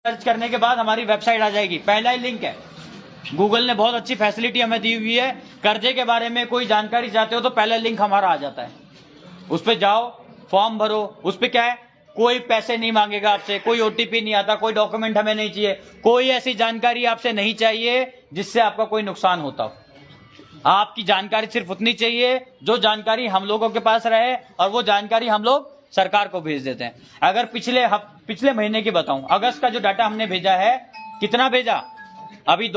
Search करने के बाद हमारी वेबसाइट आ जाएगी, पहला ही लिंक है। गूगल ने बहुत अच्छी फैसिलिटी हमें दी हुई है। कर्जे के बारे में कोई जानकारी चाहते हो तो पहला लिंक हमारा आ जाता है, उस पर जाओ, फॉर्म भरो। उस पर क्या है, कोई पैसे नहीं मांगेगा आपसे, कोई ओटीपी नहीं आता, कोई डॉक्यूमेंट हमें नहीं चाहिए, कोई ऐसी जानकारी आपसे नहीं चाहिए जिससे आपका कोई नुकसान होता हो। आपकी जानकारी सिर्फ उतनी चाहिए जो जानकारी हम लोगों के पास रहे, और वो जानकारी हम लोग सरकार को भेज देते हैं। अगर पिछले महीने की बताऊं, अगस्त का जो डाटा हमने भेजा है, कितना भेजा, अभी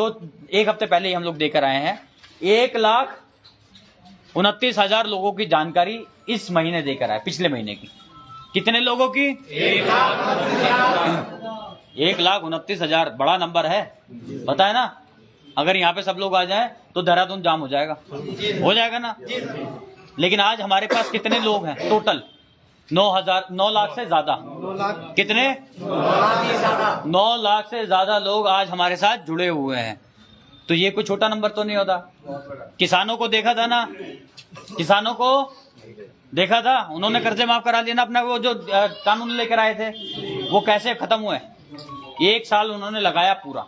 एक हफ्ते पहले ही हम लोग देकर आए हैं, 1,29,000 लोगों की जानकारी इस महीने देकर आए। पिछले महीने की कितने लोगों की? 1,29,000। बड़ा नंबर है, पता है ना। अगर यहाँ पे सब लोग आ जाएं तो देहरादून जाम हो जाएगा ना। लेकिन आज हमारे पास कितने लोग हैं टोटल? 9 लाख से ज्यादा। कितने? 9 लाख से ज्यादा लोग आज हमारे साथ जुड़े हुए हैं। तो ये कोई छोटा नंबर तो नहीं होता। किसानों को देखा था ना, किसानों को देखा था, उन्होंने कर्जे माफ करा लिया ना अपना। वो जो कानून लेकर आए थे वो कैसे खत्म हुए? 1 साल उन्होंने लगाया पूरा।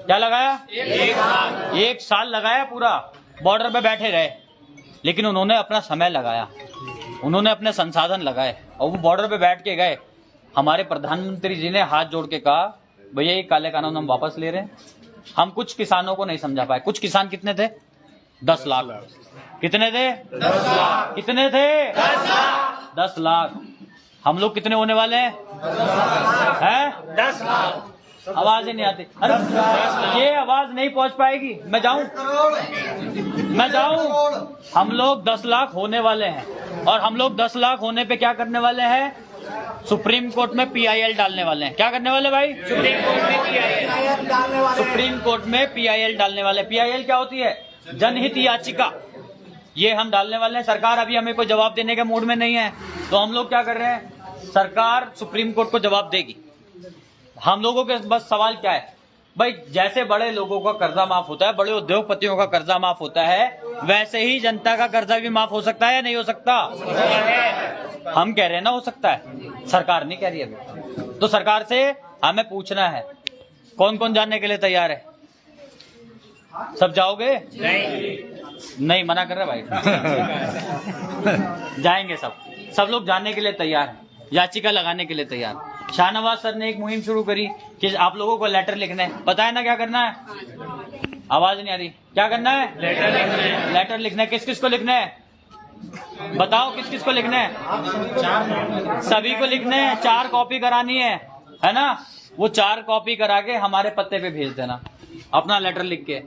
क्या लगाया? 1 साल लगाया पूरा। बॉर्डर पे बैठे रहे, लेकिन उन्होंने अपना समय लगाया, उन्होंने अपने संसाधन लगाए, और वो बॉर्डर पे बैठ के गए। हमारे प्रधानमंत्री जी ने हाथ जोड़ के कहा, भैया ये काले कानून हम वापस ले रहे हैं। हम कुछ किसानों को नहीं समझा पाए। कुछ किसान कितने थे? 10 लाख। कितने थे? 10 लाख। कितने थे? 10 लाख। हम लोग कितने होने वाले हैं? 10 लाख। आवाज ही नहीं आती। अरे ये आवाज नहीं पहुंच पाएगी। मैं जाऊं? हम लोग 10 लाख होने वाले हैं, और हम लोग 10 लाख होने पे क्या करने वाले हैं? सुप्रीम कोर्ट में PIL डालने वाले हैं। क्या करने वाले भाई? सुप्रीम कोर्ट में PIL डालने वाले। PIL क्या होती है? जनहित याचिका। ये हम डालने वाले हैं। सरकार अभी हमें कोई जवाब देने के मूड में नहीं है, तो हम लोग क्या कर रहे हैं, सरकार सुप्रीम कोर्ट को जवाब देगी। हम लोगों के बस सवाल क्या है भाई, जैसे बड़े लोगों का कर्जा माफ होता है, बड़े उद्योगपतियों का कर्जा माफ होता है, वैसे ही जनता का कर्जा भी माफ हो सकता है या नहीं हो सकता? हम कह रहे हैं ना हो सकता है, सरकार नहीं कह रही अभी। तो सरकार से हमें पूछना है, कौन कौन जाने के लिए तैयार है? सब जाओगे? नहीं मना कर रहे भाई। जाएंगे सब लोग जाने के लिए तैयार है, याचिका लगाने के लिए तैयार। शाहनवाज सर ने एक मुहिम शुरू करी कि आप लोगों को लेटर लिखना है। पता है ना क्या करना है? आवाज नहीं आ रही। क्या करना है? लेटर लिखना है। किस किस को लिखना है? बताओ किस किस को लिखना है? सभी को लिखना है। 4 कॉपी करानी है ना? वो 4 कॉपी करा के हमारे पत्ते पे भेज देना, अपना लेटर लिख के।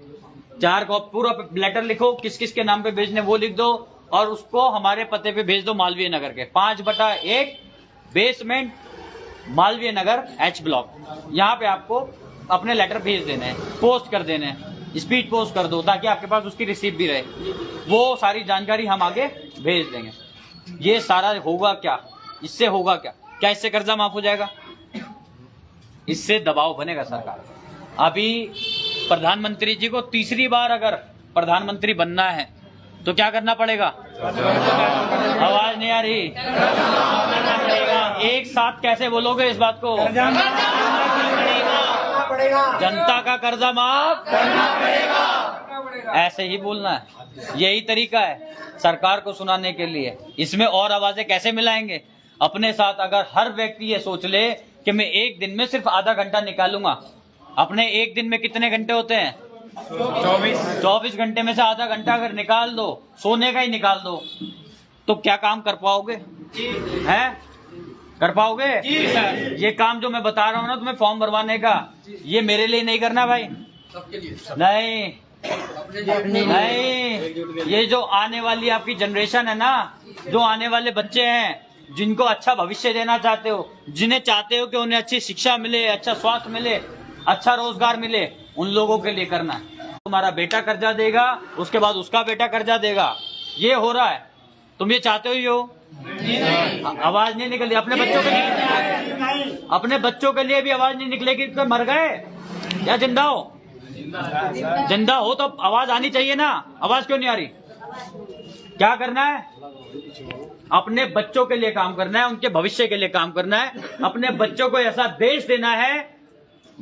4 कॉपी पूरा लेटर लिखो, किस किस के नाम पे भेजने वो लिख दो, और उसको हमारे पते पे भेज दो, मालवीय नगर के 5/1 basement, Malviya Nagar H block. यहाँ पे आपको अपने लेटर भेज देने हैं, पोस्ट कर देने हैं, स्पीड पोस्ट कर दो, ताकि आपके पास उसकी रिसीप भी रहे। वो सारी जानकारी हम आगे भेज देंगे। ये सारा होगा क्या? इससे होगा क्या? क्या इससे कर्जा माफ हो जाएगा? इससे दबाव बनेगा सरकार। अभी प्रधानमंत्री जी को तीसरी बार अगर प्रधानमंत्री बनना है तो क्या करना पड़ेगा? आवाज नहीं आ रही। एक साथ कैसे बोलोगे इस बात को? जनता का कर्जा माफ करना पड़ेगा। ऐसे ही बोलना है, यही तरीका है सरकार को सुनाने के लिए। इसमें और आवाजें कैसे मिलाएंगे? अपने साथ अगर हर व्यक्ति ये सोच ले कि मैं एक दिन में सिर्फ आधा घंटा निकालूंगा। अपने एक दिन में कितने घंटे होते हैं? 24 घंटे में से आधा घंटा अगर निकाल दो, सोने का ही निकाल दो, तो क्या काम कर पाओगे? हैं? कर पाओगे? ये काम जो मैं बता रहा हूँ ना तुम्हें फॉर्म भरवाने का, ये मेरे लिए नहीं करना भाई। नहीं, ये जो आने वाली आपकी जनरेशन है ना, जो आने वाले बच्चे हैं, जिनको अच्छा भविष्य देना चाहते हो, जिन्हें चाहते हो कि उन्हें अच्छी शिक्षा मिले, अच्छा स्वास्थ्य मिले, अच्छा रोजगार मिले, उन लोगों के लिए करना है। तुम्हारा बेटा कर्जा देगा, उसके बाद उसका बेटा कर्जा देगा। ये हो रहा है। तुम ये चाहते हो? यो आवाज नहीं निकली। अपने बच्चों के लिए, अपने बच्चों के लिए भी आवाज नहीं निकलेगी। तो मर गए या जिंदा हो? जिंदा हो तो आवाज आनी चाहिए ना। आवाज क्यों नहीं आ रही? क्या करना है? अपने बच्चों के लिए काम करना है, उनके भविष्य के लिए काम करना है। अपने बच्चों को ऐसा देश देना है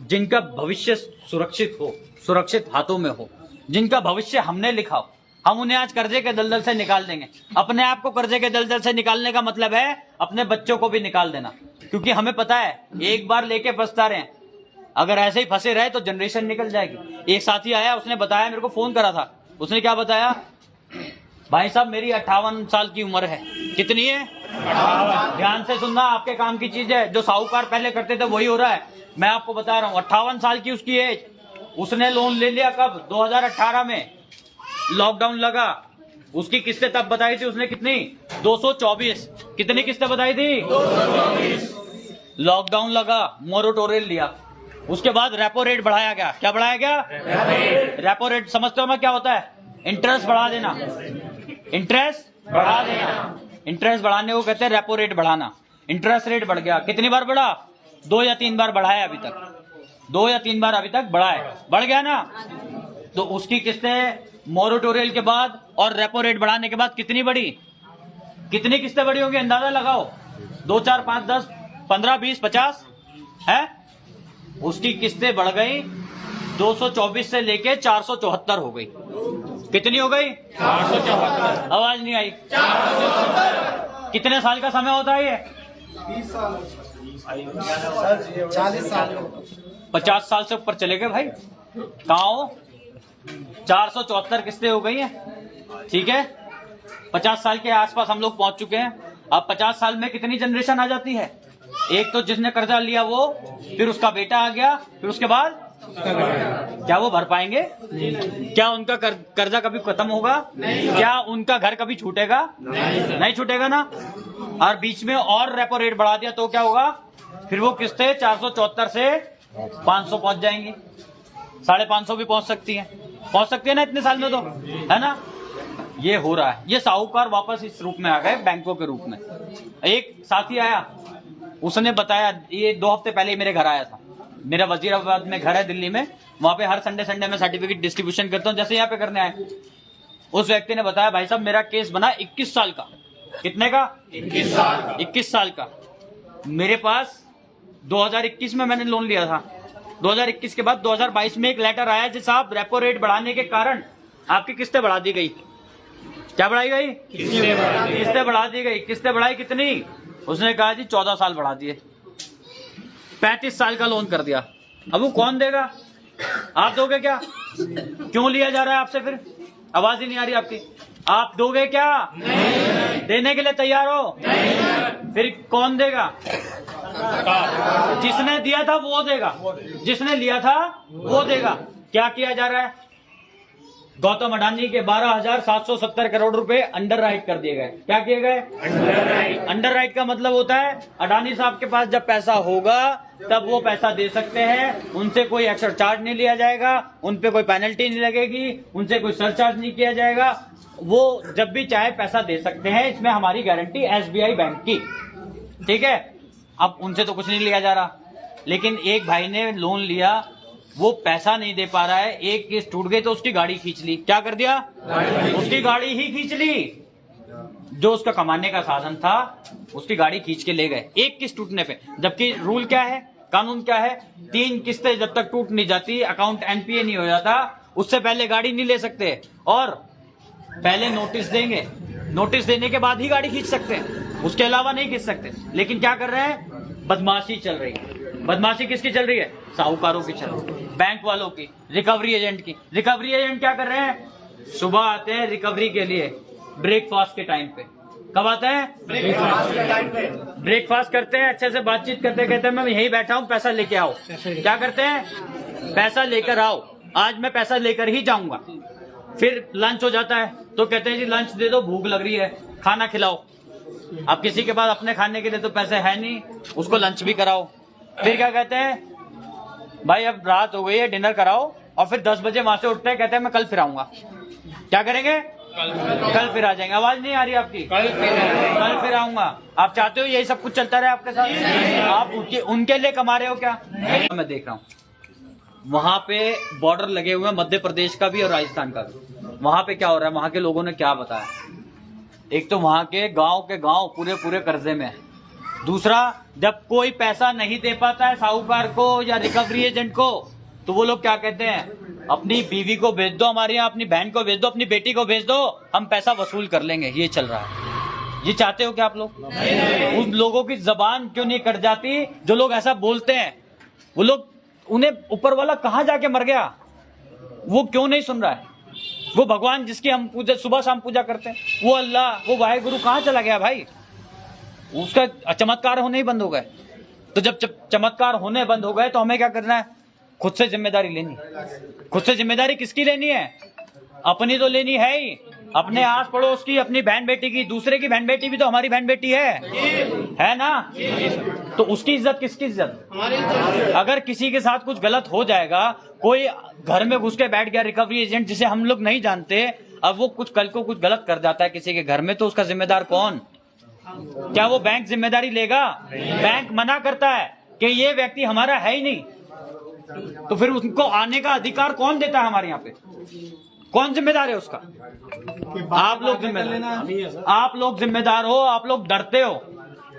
जिनका भविष्य सुरक्षित हो, सुरक्षित हाथों में हो, जिनका भविष्य हमने लिखा हो, हम उन्हें आज कर्जे के दलदल से निकाल देंगे। अपने आप को कर्जे के दलदल से निकालने का मतलब है अपने बच्चों को भी निकाल देना, क्योंकि हमें पता है एक बार लेके फंसता रहे, अगर ऐसे ही फंसे रहे तो जनरेशन निकल जाएगी। एक साथी आया, उसने बताया, मेरे को फोन करा था, उसने क्या बताया, भाई साहब मेरी 58 साल की उम्र है। कितनी है? 58। ध्यान से सुनना, आपके काम की चीज है। जो साहूकार पहले करते थे वही हो रहा है। मैं आपको बता रहा हूँ, 58 साल की उसकी एज। उसने लोन ले लिया कब? 2018 में लॉकडाउन लगा। उसकी किस्तें तब बताई थी उसने कितनी? 224। कितनी किस्तें बताई थी? 224। लॉकडाउन लगा, मोरेटोरियम लिया, उसके बाद रेपो रेट बढ़ाया गया। क्या बढ़ाया गया? रेपो रेट समझते हो मैं क्या होता है? इंटरेस्ट बढ़ा देना, इंटरेस्ट बढ़ा देना। इंटरेस्ट बढ़ाने को कहते हैं रेपो रेट बढ़ाना। इंटरेस्ट रेट बढ़ गया। कितनी बार बढ़ा? 2 या 3 बार बढ़ाया अभी तक, 2 या 3 बार अभी तक बढ़ा है। बढ़ गया ना? तो उसकी किस्तें मोरेटोरियम के बाद और रेपो रेट बढ़ाने के बाद कितनी बढ़ी? कितनी किस्तें बढ़ी होंगी? अंदाजा लगाओ। 2, 4, 5, 10, 15, 20, 50 है। उसकी किस्तें बढ़ गई, 224 से लेके 474 हो गई। कितनी हो गई? 474। आवाज नहीं आई। 474। कितने साल का समय होता है ये? 20 साल, 40 साल, 50 साल से ऊपर चले गए भाई। कहाँ हो? 474 किस्तें हो गई हैं, ठीक है। 50 साल के आसपास हम लोग पहुंच चुके हैं। अब 50 साल में कितनी जनरेशन आ जाती है? एक तो जिसने कर्जा लिया वो, फिर उसका बेटा आ गया, फिर उसके बाद क्या वो भर पाएंगे? क्या उनका कर्जा कभी खत्म होगा? क्या उनका घर कभी छूटेगा? नहीं छूटेगा ना। और बीच में और रेपो रेट बढ़ा दिया तो क्या होगा? फिर वो किस्तें 474 से 500 पहुंच जाएंगी, 550 भी पहुंच सकती है ना इतने साल में, तो है ना। ये हो रहा है। ये साहूकार वापस इस रूप में आ गए, बैंकों के रूप में। एक साथी आया, उसने बताया, ये 2 हफ्ते पहले मेरे घर आया था। मेरा वजीराबाद में घर है दिल्ली में, वहां पे हर संडे में सर्टिफिकेट डिस्ट्रीब्यूशन करता हूँ, जैसे यहाँ पे करने आए। उस व्यक्ति ने बताया, भाई साहब मेरा केस बना 21 साल का। कितने का? 21 साल का। 21 साल का। मेरे पास 2021 में मैंने लोन लिया था। 2021 के बाद 2022 में एक लेटर आया जी साहब रेपो रेट बढ़ाने के कारण आपकी किस्तें बढ़ा दी गई। क्या बढ़ाई गई? किस्तें बढ़ा दी गई। किस्तें बढ़ाई कितनी? उसने कहा जी 14 साल बढ़ा दिए, 35 साल का लोन कर दिया। अब वो कौन देगा? आप दोगे क्या? क्यों लिया जा रहा है आपसे? फिर आवाज ही नहीं आ रही आपकी। आप दोगे क्या? नहीं। देने के लिए तैयार हो? नहीं। फिर कौन देगा? जिसने दिया था वो देगा, जिसने लिया था वो देगा। क्या किया जा रहा है? गौतम अडानी के 12,770 करोड़ रुपए अंडर राइट कर दिए गए। क्या किए गए? अंडर राइट का मतलब होता है अडानी साहब के पास जब पैसा होगा तब वो पैसा दे सकते हैं, उनसे कोई एक्स्ट्रा चार्ज नहीं लिया जाएगा, उनपे कोई पेनल्टी नहीं लगेगी, उनसे कोई सरचार्ज नहीं किया जाएगा। वो जब भी चाहे पैसा दे सकते हैं। इसमें हमारी गारंटी एसबीआई बैंक की, ठीक है। अब उनसे तो कुछ नहीं लिया जा रहा, लेकिन एक भाई ने लोन लिया, वो पैसा नहीं दे पा रहा है, एक केस टूट गई तो उसकी गाड़ी खींच ली। क्या कर दिया? उसकी गाड़ी ही खींच ली। जो उसका कमाने का साधन था उसकी गाड़ी खींच के ले गए एक किस्त टूटने पे। जबकि रूल क्या है, कानून क्या है? 3 किस्तें जब तक टूट नहीं जाती, अकाउंट एनपीए नहीं हो जाता, उससे पहले गाड़ी नहीं ले सकते। और पहले नोटिस देंगे, नोटिस देने के बाद ही गाड़ी खींच सकते हैं, उसके अलावा नहीं खींच सकते। लेकिन क्या कर रहे हैं? बदमाशी चल रही है। बदमाशी किसकी चल रही है? साहूकारों की चल रही है, बैंक वालों की, रिकवरी एजेंट की। रिकवरी एजेंट क्या कर रहे हैं? सुबह आते हैं रिकवरी के लिए ब्रेकफास्ट के टाइम पे। कब आते हैं? ब्रेकफास्ट के टाइम पे। ब्रेकफास्ट करते हैं, अच्छे से बातचीत करते, कहते हैं मैं यहीं बैठा हूं, पैसा लेके आओ। क्या करते हैं? पैसा लेकर आओ, आज मैं पैसा लेकर ही जाऊंगा। फिर लंच हो जाता है तो कहते हैं जी लंच दे दो, भूख लग रही है, खाना खिलाओ। अब किसी के पास अपने खाने के लिए तो पैसे है नहीं, उसको लंच भी कराओ। फिर क्या कहते हैं? भाई अब रात हो गई है, डिनर कराओ। और फिर 10 बजे वहां से उठते हैं, कहते हैं मैं कल फिर आऊंगा। क्या करेंगे? कल फिर आ जाएंगे। आवाज नहीं आ रही आपकी? कल फिर आऊंगा। आप चाहते हो यही सब कुछ चलता रहे आपके साथ? आप उनके लिए कमा रहे हो क्या? मैं देख रहा हूँ वहां पे बॉर्डर लगे हुए हैं, मध्य प्रदेश का भी और राजस्थान का भी। वहां पे क्या हो रहा है? वहां के लोगों ने क्या बताया? एक तो वहां के गांव पूरे कर्जे में है। दूसरा, जब कोई पैसा नहीं दे पाता है साहूकार को या रिकवरी एजेंट को, तो वो लोग क्या कहते हैं, अपनी बीवी को भेज दो हमारे यहाँ, अपनी बहन को भेज दो, अपनी बेटी को भेज दो, हम पैसा वसूल कर लेंगे। ये चल रहा है। ये चाहते हो क्या आप लोग? उन लोगों की जबान क्यों नहीं कट जाती जो लोग ऐसा बोलते हैं? वो लोग, उन्हें ऊपर वाला कहाँ जाके मर गया, वो क्यों नहीं सुन रहा है? वो भगवान जिसकी हम पूजा, सुबह शाम पूजा करते हैं, वो अल्लाह, वो वाहेगुरु कहाँ चला गया भाई? उसका चमत्कार होने ही बंद हो गए। तो जब चमत्कार होने बंद हो गए तो हमें क्या करना है? खुद से जिम्मेदारी लेनी। खुद से जिम्मेदारी किसकी लेनी है? अपनी तो लेनी है ही, अपने आस पड़ोस की, अपनी बहन बेटी की। दूसरे की बहन बेटी भी तो हमारी बहन बेटी है ना? तो उसकी इज्जत किसकी इज्जत? अगर किसी के साथ कुछ गलत हो जाएगा, कोई घर में घुस के बैठ गया रिकवरी एजेंट जिसे हम लोग नहीं जानते, अब वो कुछ कल को कुछ गलत कर जाता है किसी के घर में, तो उसका जिम्मेदार कौन? क्या वो बैंक जिम्मेदारी लेगा? बैंक मना करता है कि ये व्यक्ति हमारा है ही नहीं। तो फिर उनको आने का अधिकार कौन देता है हमारे यहाँ पे? कौन जिम्मेदार है उसका? आप लोग जिम्मेदार, आप लोग जिम्मेदार हो। आप लोग डरते हो,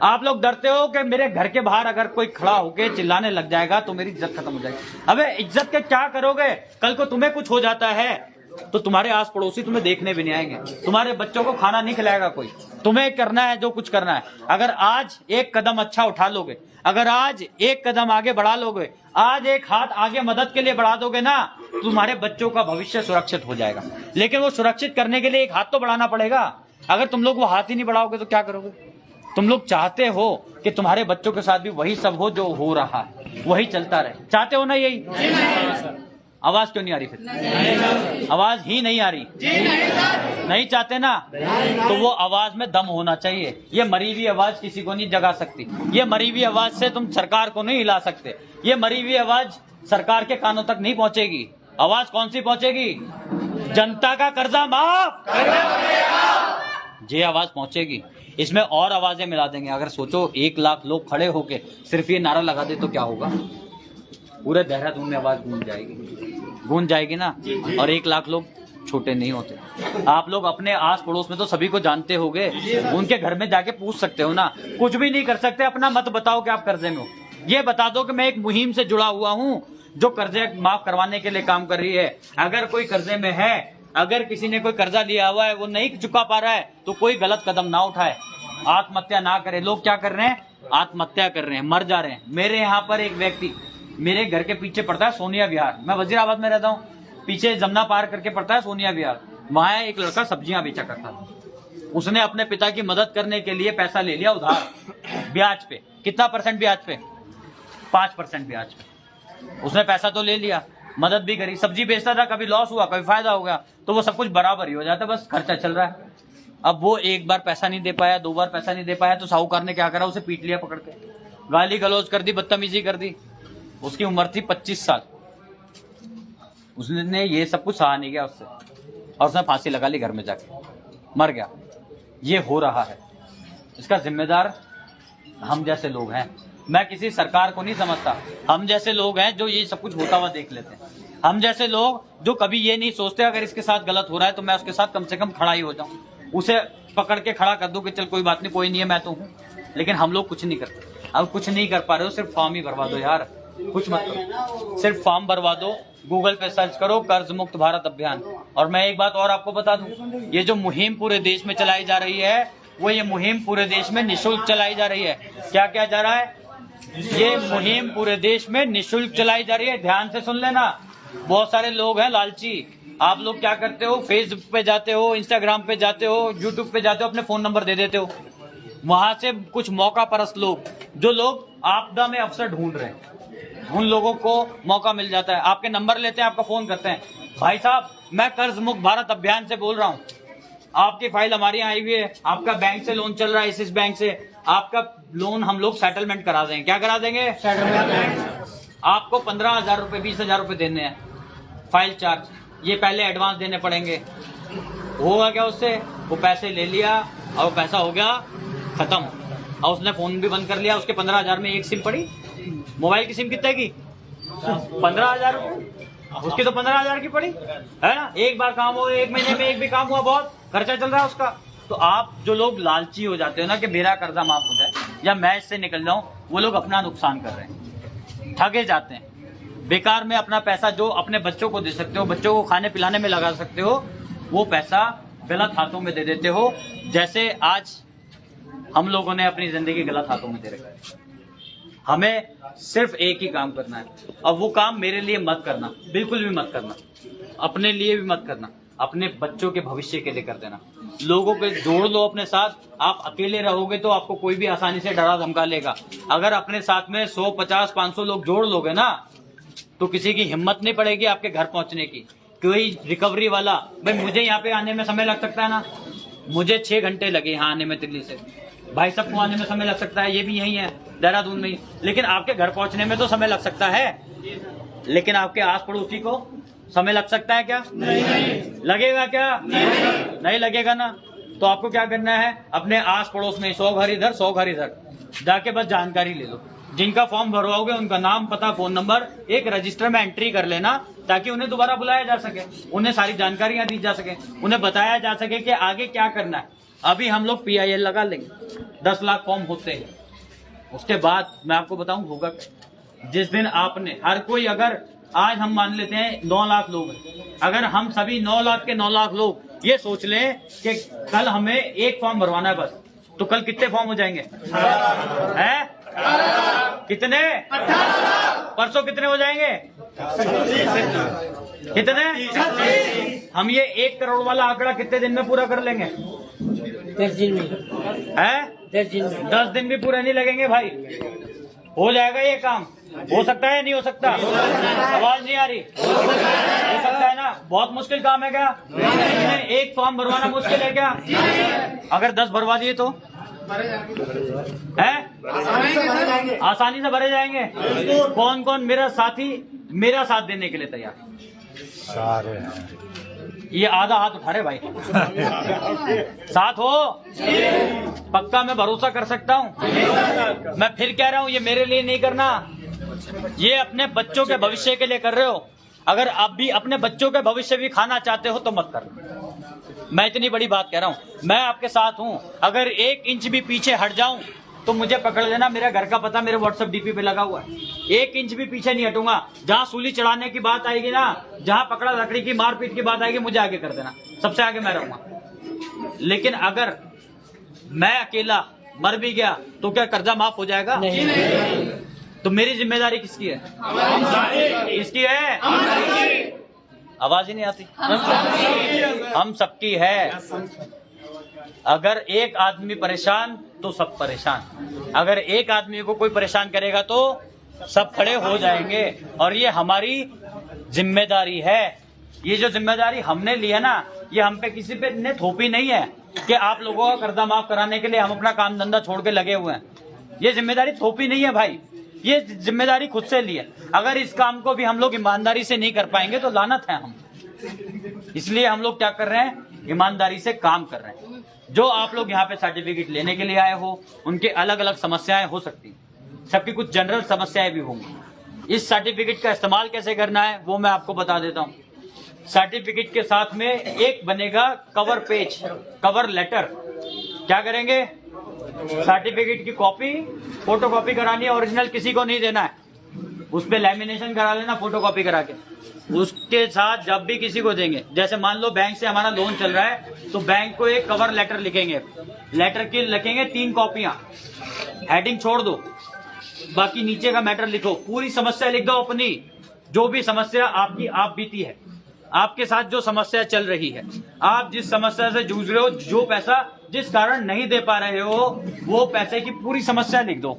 आप लोग डरते हो कि मेरे घर के बाहर अगर कोई खड़ा होके चिल्लाने लग जाएगा तो मेरी इज्जत खत्म हो जाएगी। अबे इज्जत के क्या करोगे? कल को तुम्हें कुछ हो जाता है तो तुम्हारे आस पड़ोसी तुम्हें देखने भी नहीं आएंगे, तुम्हारे बच्चों को खाना नहीं खिलाएगा कोई। तुम्हें करना है जो कुछ करना है। अगर आज एक कदम अच्छा उठा लोगे, अगर आज एक कदम आगे बढ़ा लोगे, आज एक हाथ आगे मदद के लिए बढ़ा दोगे ना, तुम्हारे बच्चों का भविष्य सुरक्षित हो जाएगा। लेकिन वो सुरक्षित करने के लिए एक हाथ तो बढ़ाना पड़ेगा। अगर तुम लोग वो हाथ ही नहीं बढ़ाओगे तो क्या करोगे? तुम लोग चाहते हो कि तुम्हारे बच्चों के साथ भी वही सब हो जो हो रहा है, वही चलता रहे। चाहते हो ना यही? आवाज क्यों नहीं आ रही फिर? आवाज ही नहीं आ रही। नहीं चाहते ना, तो वो आवाज में दम होना चाहिए। ये मरी हुई आवाज किसी को नहीं जगा सकती। ये मरी हुई आवाज से तुम सरकार को नहीं हिला सकते। ये मरी हुई आवाज सरकार के कानों तक नहीं पहुंचेगी। आवाज कौन सी पहुंचेगी? जनता का कर्जा माफ, ये आवाज पहुंचेगी। इसमें और आवाजें मिला देंगे। अगर सोचो 1 लाख लोग खड़े होके सिर्फ ये नारा लगा दे तो क्या होगा? पूरे देहरादून में आवाज गूंज जाएगी ना। और 1 लाख लोग छोटे नहीं होते। आप लोग अपने आस पड़ोस में तो सभी को जानते होंगे, उनके घर में जाके पूछ सकते हो ना। कुछ भी नहीं कर सकते, अपना मत बताओ कि आप कर्जे में हो। ये बता दो कि मैं एक मुहिम से जुड़ा हुआ हूँ जो कर्जे माफ करवाने के लिए काम कर रही है। अगर कोई कर्जे में है, अगर किसी ने कोई कर्जा लिया हुआ है, वो नहीं चुका पा रहा है, तो कोई गलत कदम ना उठाए, आत्महत्या ना करे। लोग क्या कर रहे हैं? आत्महत्या कर रहे हैं, मर जा रहे हैं। मेरे यहाँ पर एक व्यक्ति, मेरे घर के पीछे पड़ता है सोनिया विहार, मैं वजीराबाद में रहता हूँ, पीछे जमुना पार करके पड़ता है सोनिया विहार। वहां एक लड़का सब्जियां बेचा करता था। उसने अपने पिता की मदद करने के लिए पैसा ले लिया उधार, ब्याज पे। कितना % ब्याज पे? 5% ब्याज पे। उसने पैसा तो ले लिया, मदद भी करी, सब्जी बेचता था, कभी लॉस हुआ कभी फायदा हो गया, तो वो सब कुछ बराबर ही हो जाता, बस खर्चा चल रहा है। अब वो एक बार पैसा नहीं दे पाया, 2 बार पैसा नहीं दे पाया, तो साहूकार ने क्या करा? उसे पीट लिया पकड़ के, गाली गलौज कर दी, बदतमीजी कर दी। उसकी उम्र थी 25 साल। उसने ये सब कुछ सहा नहीं गया उससे, और उसने फांसी लगा ली, घर में जाके मर गया। ये हो रहा है, इसका जिम्मेदार हम जैसे लोग हैं। मैं किसी सरकार को नहीं समझता, हम जैसे लोग हैं जो ये सब कुछ होता हुआ देख लेते हैं। हम जैसे लोग जो कभी ये नहीं सोचते अगर इसके साथ गलत हो रहा है तो मैं उसके साथ कम से कम खड़ा ही हो जाऊं, उसे पकड़ के खड़ा कर दूं कि चल कोई बात नहीं, कोई नहीं है, मैं तो हूं। लेकिन हम लोग कुछ नहीं करते। अब कुछ नहीं कर पा रहे हो, सिर्फ फॉर्म ही भरवा दो यार, कुछ मत करो, सिर्फ फॉर्म भरवा दो। गूगल पे सर्च करो कर्ज मुक्त भारत अभियान। और मैं एक बात और आपको बता दूं, ये जो मुहिम पूरे देश में चलाई जा रही है, वो ये मुहिम पूरे देश में निःशुल्क चलाई जा रही है। क्या क्या जा रहा है? ये मुहिम पूरे देश में निःशुल्क चलाई जा रही है। ध्यान से सुन लेना। बहुत सारे लोग हैं लालची। आप लोग क्या करते हो? फेसबुक पे जाते हो, इंस्टाग्राम पे जाते हो, यूट्यूब पे जाते हो, अपने फोन नंबर दे देते हो। वहां से कुछ मौका परस्त लोग, जो लोग आपदा में अवसर ढूंढ रहे हैं, उन लोगों को मौका मिल जाता है। आपके नंबर लेते हैं, आपका फोन करते हैं, भाई साहब मैं कर्ज मुक्त भारत अभियान से बोल रहा हूँ, आपकी फाइल हमारे यहाँ आई हुई है, आपका बैंक से लोन चल रहा है, इस बैंक से, आपका लोन हम लोग सेटलमेंट करा देंगे। क्या करा देंगे? सेटलमेंट। आपको 15,000 रुपए 20,000 रुपए देने हैं फाइल चार्ज, ये पहले एडवांस देने पड़ेंगे। होगा क्या उससे? वो पैसे ले लिया और पैसा हो गया खत्म, और उसने फोन भी बंद कर लिया। उसके 15,000 में एक सिम पड़ी। मोबाइल की सिम कितने की? 15,000 उसकी तो 15,000 की पड़ी है ना। एक बार काम हो, 1 महीने में एक भी काम हुआ, बहुत खर्चा चल रहा है उसका। तो आप जो लोग लालची हो जाते हो ना कि मेरा कर्जा माफ हो जाए, या मैच से निकल जाऊं, वो लोग अपना नुकसान कर रहे हैं, ठगे जाते हैं। बेकार में अपना पैसा जो अपने बच्चों को दे सकते हो, बच्चों को खाने पिलाने में लगा सकते हो, वो पैसा गलत हाथों में दे देते हो। जैसे आज हम लोगों ने अपनी जिंदगी गलत हाथों में दे रखी है। हमें सिर्फ एक ही काम करना है, और वो काम मेरे लिए मत करना, बिल्कुल भी मत करना, अपने लिए भी मत करना, अपने बच्चों के भविष्य के लिए कर देना। लोगों को जोड़ लो अपने साथ। आप अकेले रहोगे तो आपको कोई भी आसानी से डरा धमका लेगा। अगर अपने साथ में 100, 50, 500 लोग जोड़ लोगे ना, तो किसी की हिम्मत नहीं पड़ेगी आपके घर पहुंचने की। कोई रिकवरी वाला, भाई मुझे यहाँ पे आने में समय लग सकता है ना, मुझे 6 घंटे लगे यहाँ आने में दिल्ली से, भाई सबको आने में समय लग सकता है, ये भी यही है देहरादून में ही, लेकिन आपके घर पहुंचने में तो समय लग सकता है, लेकिन आपके आस पड़ोसी को समय लग सकता है क्या? नहीं। लगेगा क्या? नहीं लगेगा ना। तो आपको क्या करना है, अपने आस पड़ोस में 100 घर इधर 100 घर इधर जाके बस जानकारी ले लो। जिनका फॉर्म भरवाओगे उनका नाम, पता, फोन नंबर एक रजिस्टर में एंट्री कर लेना, ताकि उन्हें दोबारा बुलाया जा सके, उन्हें सारी जानकारियां दी जा सके, उन्हें बताया जा सके कि आगे क्या करना है। अभी हम लोग PIL लगा लेंगे, 10 लाख फॉर्म होते हैं, उसके बाद मैं आपको बताऊं होगा क्या। जिस दिन आपने हर कोई, अगर आज हम मान लेते हैं 9 लाख लोग हैं, अगर हम सभी 9 लाख के 9 लाख लोग ये सोच लें कि कल हमें एक फॉर्म भरवाना है बस, तो कल कितने फॉर्म हो जाएंगे? हैं? कितने? परसों कितने हो जाएंगे? कितने? हम ये 1 करोड़ वाला आंकड़ा कितने दिन में पूरा कर लेंगे? 10 दिन में है? 10 दिन भी पूरे नहीं लगेंगे भाई, हो जाएगा ये काम। हो सकता है, नहीं हो सकता? आवाज नहीं आ रही? हो सकता है ना। बहुत मुश्किल काम है क्या? एक फॉर्म भरवाना मुश्किल है क्या? अगर 10 भरवा दिए तो है आसानी से भरे जाएंगे। कौन कौन मेरा साथी, मेरा साथ देने के लिए तैयार? सारे हैं। ये आधा हाथ उठा रहे भाई। साथ हो? पक्का मैं भरोसा कर सकता हूँ। मैं फिर कह रहा हूँ, ये मेरे लिए नहीं करना, ये अपने बच्चों के भविष्य के लिए कर रहे हो। अगर आप भी अपने बच्चों के भविष्य भी खाना चाहते हो तो मत करना। मैं इतनी बड़ी बात कह रहा हूँ, मैं आपके साथ हूँ। अगर 1 इंच भी पीछे हट जाऊं तो मुझे पकड़ लेना, मेरा घर का पता मेरे WhatsApp DP पे लगा हुआ है। 1 इंच भी पीछे नहीं हटूंगा। जहां सूली चढ़ाने की बात आएगी ना, जहां पकड़ा लकड़ी की मारपीट की बात आएगी, मुझे आगे कर देना, सबसे आगे मैं रहूंगा। लेकिन अगर मैं अकेला मर भी गया तो क्या कर्जा माफ हो जाएगा? नहीं। तो मेरी जिम्मेदारी किसकी है? किसकी है? आवाज ही नहीं आती। हम सबकी है। अगर एक आदमी परेशान तो सब परेशान। अगर एक आदमी को कोई परेशान करेगा तो सब खड़े हो जाएंगे। और ये हमारी जिम्मेदारी है। ये जो जिम्मेदारी हमने ली है ना, ये हम पे किसी पे ने थोपी नहीं है कि आप लोगों का कर्जा माफ कराने के लिए हम अपना काम धंधा छोड़ के लगे हुए हैं। ये जिम्मेदारी थोपी नहीं है भाई, ये जिम्मेदारी खुद से ली है। अगर इस काम को भी हम लोग ईमानदारी से नहीं कर पाएंगे तो लानत है हम। इसलिए हम लोग क्या कर रहे हैं, ईमानदारी से काम कर रहे हैं। जो आप लोग यहाँ पे सर्टिफिकेट लेने के लिए आए हो, उनके अलग अलग समस्याएं हो सकती हैं, सबकी कुछ जनरल समस्याएं भी होंगी। इस सर्टिफिकेट का इस्तेमाल कैसे करना है वो मैं आपको बता देता हूँ। सर्टिफिकेट के साथ में एक बनेगा कवर पेज, कवर लेटर। क्या करेंगे, सर्टिफिकेट की कॉपी फोटो कॉपी करानी है, ओरिजिनल किसी को नहीं देना है, उस पे लैमिनेशन करा लेना फोटो कॉपी करा के। उसके साथ जब भी किसी को देंगे, जैसे मान लो बैंक से हमारा लोन चल रहा है तो बैंक को एक कवर लेटर लिखेंगे, लेटर की लिखेंगे 3 कॉपियां, हेडिंग छोड़ दो, बाकी नीचे का मैटर लिखो, पूरी समस्या लिख दो अपनी, जो भी समस्या आपकी आप बीती है, आपके साथ जो समस्या चल रही है, आप जिस समस्या से जूझ रहे हो, जो पैसा जिस कारण नहीं दे पा रहे हो, वो पैसे की पूरी समस्या लिख दो।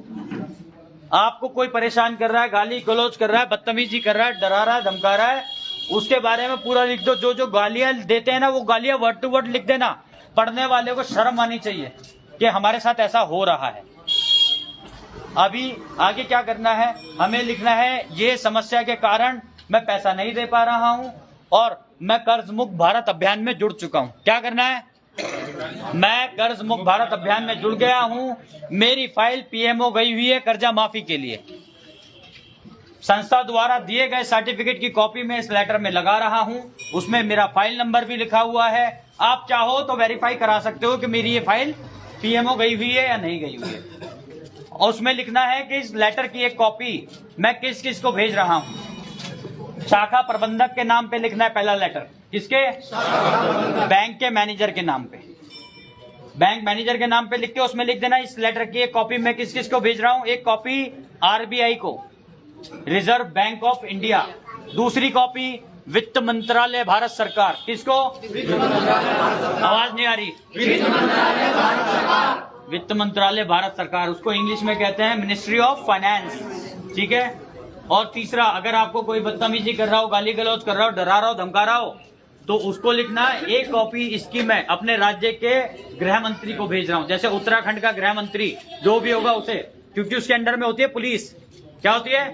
आपको कोई परेशान कर रहा है, गाली गलौज कर रहा है, बदतमीजी कर रहा है, डरा रहा है, धमका रहा है, उसके बारे में पूरा लिख दो। जो जो गालियां देते हैं ना, वो गालियां वर्ड टू वर्ड लिख देना। पढ़ने वाले को शर्म आनी चाहिए कि हमारे साथ ऐसा हो रहा है। अभी आगे क्या करना है, हमें लिखना है ये समस्या के कारण मैं पैसा नहीं दे पा रहा हूं और मैं कर्ज मुक्त भारत अभियान में जुड़ चुका हूं। क्या करना है, मैं कर्ज मुक्त भारत अभियान में जुड़ गया हूं, मेरी फाइल PMO गई हुई है कर्जा माफी के लिए। संस्था द्वारा दिए गए सर्टिफिकेट की कॉपी में इस लेटर में लगा रहा हूं, उसमें मेरा फाइल नंबर भी लिखा हुआ है। आप चाहो तो वेरीफाई करा सकते हो कि मेरी ये फाइल PMO गई हुई है या नहीं गई हुई है। और उसमें लिखना है कि इस लेटर की एक कॉपी मैं किस किस को भेज रहा हूं। शाखा प्रबंधक के नाम पे लिखना है पहला लेटर। किसके? बैंक के मैनेजर के नाम पे। बैंक मैनेजर के नाम पे लिख के उसमें लिख देना इस लेटर की एक कॉपी मैं किस किस को भेज रहा हूं। एक कॉपी आरबीआई को, रिजर्व बैंक ऑफ इंडिया। दूसरी कॉपी वित्त मंत्रालय भारत सरकार। किसको? आवाज नहीं आ रही। वित्त मंत्रालय भारत सरकार, उसको इंग्लिश में कहते हैं मिनिस्ट्री ऑफ फाइनेंस। ठीक है। और तीसरा, अगर आपको कोई बदतमीजी कर रहा हो, गाली गलौज कर रहा हो, डरा रहा हो, धमका रहा हो, तो उसको लिखना एक कॉपी इसकी मैं अपने राज्य के गृह मंत्री को भेज रहा हूं। जैसे उत्तराखंड का गृह मंत्री जो भी होगा उसे, क्योंकि उसके अंडर में होती है पुलिस। क्या होती है?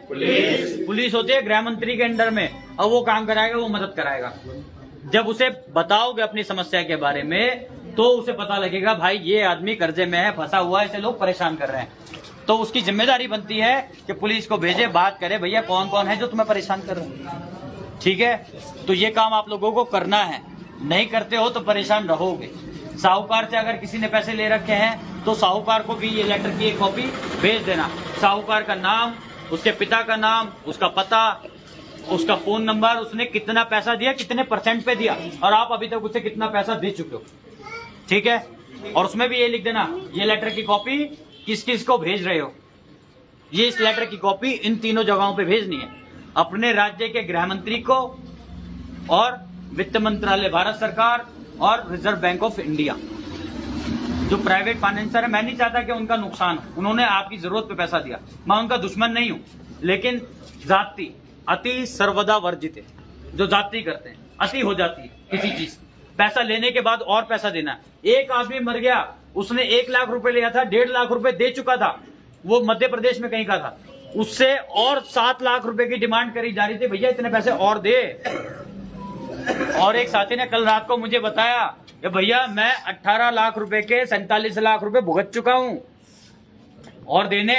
पुलिस होती है गृह मंत्री के अंडर में। और वो काम कराएगा, वो मदद कराएगा। जब उसे बताओगे अपनी समस्या के बारे में तो उसे पता लगेगा भाई ये आदमी कर्जे में है, फंसा हुआ है, इसे लोग परेशान कर रहे हैं। तो उसकी जिम्मेदारी बनती है कि पुलिस को भेजे, बात करे, भैया कौन कौन है जो तुम्हें परेशान कर रहे हैं। ठीक है। तो ये काम आप लोगों को करना है। नहीं करते हो तो परेशान रहोगे। साहूकार से अगर किसी ने पैसे ले रखे हैं तो साहूकार को भी ये लेटर की एक कॉपी भेज देना। साहूकार का नाम, उसके पिता का नाम, उसका पता, उसका फोन नंबर, उसने कितना पैसा दिया, कितने % पे दिया, और आप अभी तक उसे कितना पैसा दे चुके हो। ठीक है। और उसमें भी ये लिख देना ये लेटर की कॉपी किस किस को भेज रहे हो। ये इस लेटर की कॉपी इन तीनों जगहों पे भेजनी है, अपने राज्य के गृह मंत्री को, और वित्त मंत्रालय भारत सरकार, और रिजर्व बैंक ऑफ इंडिया। जो प्राइवेट फाइनेंसर है, मैं नहीं चाहता कि उनका नुकसान हो। उन्होंने आपकी जरूरत पे पैसा दिया, मैं उनका दुश्मन नहीं हूं, लेकिन जाति अति सर्वदा वर्जित है। जो जाति करते हैं, अति हो जाती है किसी चीज, पैसा लेने के बाद और पैसा देना। एक आदमी मर गया, उसने 1 लाख रुपए लिया था, 1.5 लाख रुपए दे चुका था, वो मध्य प्रदेश में कहीं का था, उससे और 7 लाख रुपए की डिमांड करी जा रही थी, भैया इतने पैसे और दे। और एक साथी ने कल रात को मुझे बताया कि भैया मैं 18 लाख रुपए के 47 लाख रुपए भुगत चुका हूं, और देने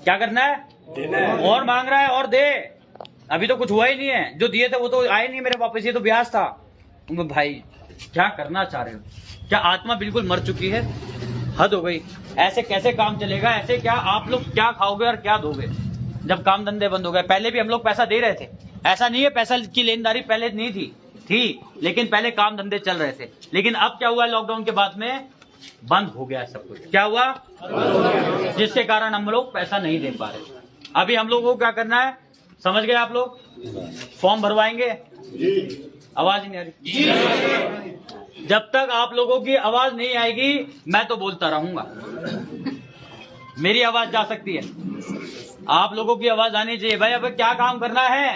क्या करना है? और मांग रहा है, और दे। अभी तो कुछ हुआ ही नहीं है, जो दिए थे वो तो आए नहीं मेरे वापस, ये तो ब्याज था। भाई क्या करना चाह रहे हो? क्या आत्मा बिल्कुल मर चुकी है? हद हो गई। ऐसे कैसे काम चलेगा? ऐसे क्या आप लोग क्या खाओगे और क्या दोगे जब काम धंधे बंद हो गए? पहले भी हम लोग पैसा दे रहे थे, ऐसा नहीं है पैसा की लेनदारी पहले नहीं थी, लेकिन पहले काम धंधे चल रहे थे। लेकिन अब क्या हुआ, लॉकडाउन के बाद में बंद हो गया सब कुछ। क्या हुआ? जिसके कारण हम लोग पैसा नहीं दे पा रहे। अभी हम लोगों को क्या करना है, समझ गए आप लोग? फॉर्म भरवाएंगे। आवाज नहीं आ रही। जब तक आप लोगों की आवाज नहीं आएगी मैं तो बोलता रहूंगा। मेरी आवाज जा सकती है, आप लोगों की आवाज आनी चाहिए। भाई अब क्या काम करना है?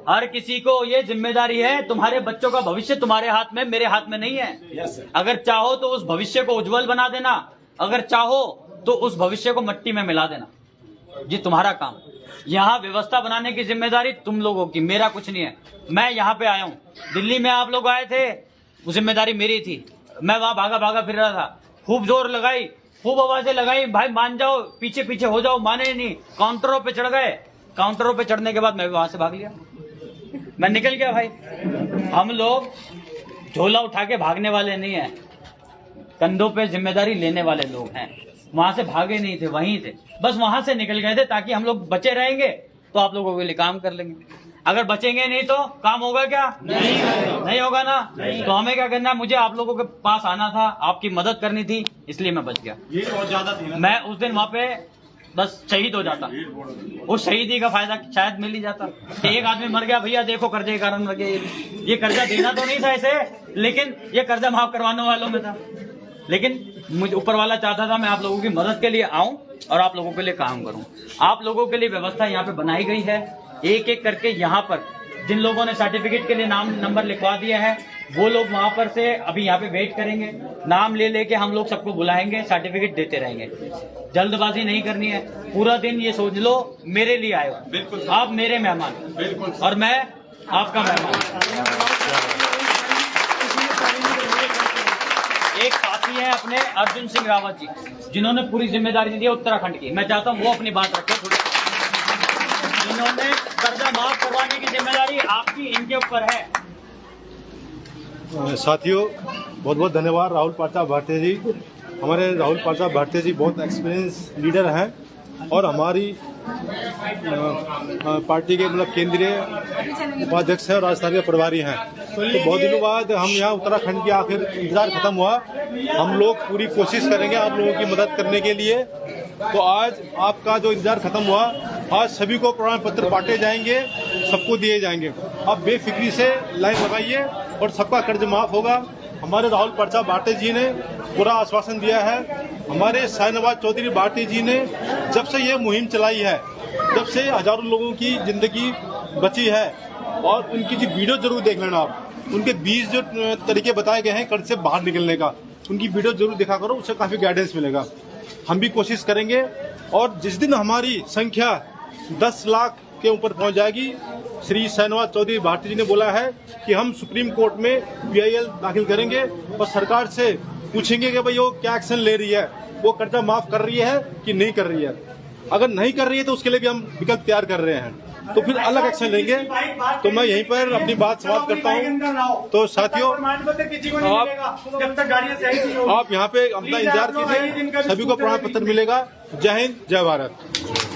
हर किसी को ये जिम्मेदारी है। तुम्हारे बच्चों का भविष्य तुम्हारे हाथ में, मेरे हाथ में नहीं है। अगर चाहो तो उस भविष्य को उज्जवल बना देना, अगर चाहो तो उस भविष्य को मिट्टी में मिला देना। ये तुम्हारा काम। यहाँ व्यवस्था बनाने की जिम्मेदारी तुम लोगों की, मेरा कुछ नहीं है। मैं यहाँ पे आया हूँ, दिल्ली में आप लोग आए थे, वो जिम्मेदारी मेरी थी। मैं वहां भागा भागा फिर रहा था, खूब जोर लगाई, खूब आवाजें लगाई, भाई मान जाओ, पीछे पीछे हो जाओ, माने नहीं। काउंटरों पे चढ़ गए, काउंटरों पे चढ़ने के बाद मैं भी वहां से भाग लिया, मैं निकल गया। भाई हम लोग झोला उठा के भागने वाले नहीं है, कंधों पे जिम्मेदारी लेने वाले लोग हैं। वहां से भागे नहीं थे, वहीं थे, बस वहां से निकल गए थे ताकि हम लोग बचे रहेंगे तो आप लोगों के लिए काम कर लेंगे। अगर बचेंगे नहीं तो काम होगा क्या? नहीं होगा ना। तो हमें क्या करना है, मुझे आप लोगों के पास आना था, आपकी मदद करनी थी, इसलिए मैं बच गया। ये बहुत ज्यादा थी ना, मैं उस दिन वहां पे बस शहीद हो जाता, उस शहीदी का फायदा शायद मिल ही जाता। एक आदमी मर गया, भैया देखो कर्जे के कारण मर गया, ये कर्जा देना तो नहीं था इसे, लेकिन ये कर्जा माफ करवाने वालों में था। लेकिन मुझे ऊपर वाला चाहता था मैं आप लोगों की मदद के लिए आऊं और आप लोगों के लिए काम करूं। आप लोगों के लिए व्यवस्था यहाँ पे बनाई गई है। एक एक करके यहाँ पर जिन लोगों ने सर्टिफिकेट के लिए नाम नंबर लिखवा दिया है वो लोग वहां पर से अभी यहाँ पे वेट करेंगे। नाम ले लेके हम लोग सबको बुलाएंगे, सर्टिफिकेट देते रहेंगे। जल्दबाजी नहीं करनी है। पूरा दिन ये सोच लो मेरे लिए आए हो, बिल्कुल आप मेरे मेहमान, बिल्कुल, और मैं आपका मेहमान। एक साथी है अपने अर्जुन सिंह रावत जी, जिन्होंने पूरी जिम्मेदारी दी है उत्तराखंड की। मैं चाहता हूँ वो अपनी बात रखे थोड़ी। जिन्होंने कर्जा माफ करवाने की जिम्मेदारी आपकी, इनके ऊपर है। साथियों बहुत बहुत धन्यवाद राहुल पाठा भारती जी हमारे राहुल प्रताप भाटिया जी बहुत एक्सपीरियंस लीडर हैं और हमारी पार्टी के मतलब केंद्रीय उपाध्यक्ष हैं और राजस्थान के प्रभारी हैं। तो बहुत दिनों बाद हम यहाँ उत्तराखंड की आखिर इंतजार खत्म हुआ। हम लोग पूरी कोशिश करेंगे आप लोगों की मदद करने के लिए। तो आज आपका जो इंतजार खत्म हुआ, आज सभी को प्रमाण पत्र बांटे जाएंगे, सबको दिए जाएंगे। आप बेफिक्री से लाइन लगाइए और सबका कर्ज माफ होगा। हमारे राहुल प्रताप भाटिया जी ने पूरा आश्वासन दिया है। हमारे शाहनवाज चौधरी भाटिया जी ने जब से ये मुहिम चलाई है, जब से हजारों लोगों की जिंदगी बची है, और उनकी जो वीडियो जरूर देख लेना आप, उनके 20 जो तरीके बताए गए हैं कर्ज से बाहर निकलने का, उनकी वीडियो जरूर देखा करो, उससे काफी गाइडेंस मिलेगा। हम भी कोशिश करेंगे और जिस दिन हमारी संख्या 10 लाख के ऊपर पहुंच जाएगी, श्री शाहनवाज चौधरी भाटिया जी ने बोला है कि हम सुप्रीम कोर्ट में PIL दाखिल करेंगे और सरकार से पूछेंगे कि भाई वो क्या एक्शन ले रही है, वो कर्जा माफ कर रही है कि नहीं कर रही है। अगर नहीं कर रही है तो उसके लिए भी हम विकल्प तैयार कर रहे हैं, तो फिर अलग एक्शन लेंगे। तो मैं यहीं पर अपनी बात समाप्त करता हूँ। तो साथियों, आप यहाँ पे अपना इंतजार कीजिए, सभी को प्रमाण पत्र मिलेगा। जय हिंद, जय भारत।